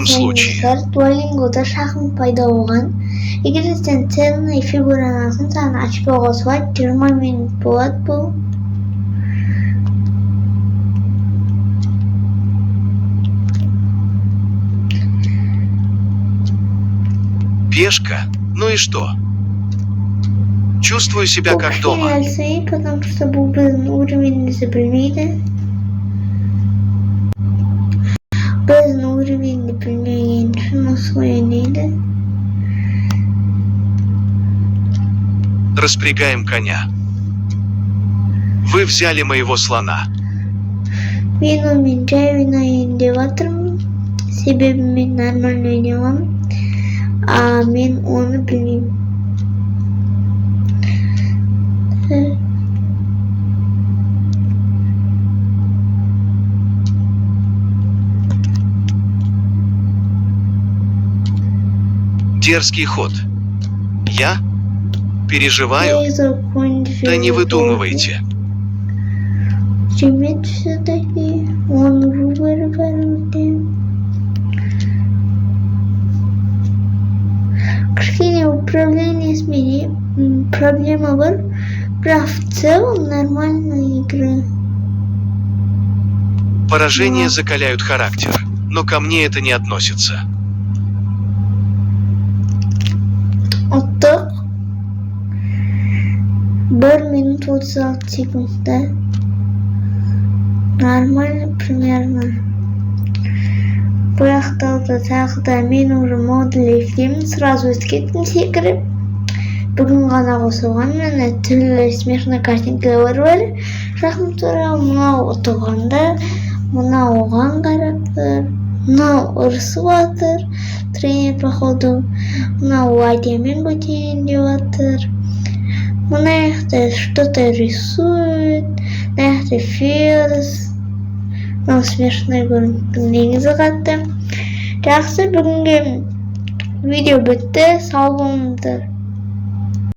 случае. Duolingo'da şahmat пайда болған. Егер сен цельный фигураны алсаң, саған очко қосылады, 20 минут болады бұл. Пешка? Ну и что? Чувствую себя как дома. Потому что бұл біздің уровенімізді білмейді. Біздің уровенді білмеген үшін осылай ойнайды. Распрягаем коня. Вы взяли моего слона. Мен онымен жай ойнайын деп жатырмын. Себебі мен нормально ойнай аламын. А мен оны білмеймін. Дерзкий ход. Я? Переживаю? Да не выдумывайте. Жемет все-таки. Он выбор. Кішкене управлениесімен проблема бар, бірақ в целом нормальная игра. Поражения закаляют характер, но ко мне это не относится. Оттық 1 минут 36 секундта. Нормально примерно. Бұяқталды тағы да мен уже модуль еклеймін, сразу өткеттім секіріп. Бүгін ғана қосылған, мені түрлі смешный картинкалар бар. Шахмат туралы мынау ұтылғанда, мынау оған қарап тұр, мынау ұрысып жатыр, тренер походу, мынау Вадимен бөтейін деп жатыр. Мына жақта что-то рисует, мына жақта ферзь. Мынау смешной көрініп негізі қатты. Жақсы, бүгінгі видео бітті. Сау болыңыздар.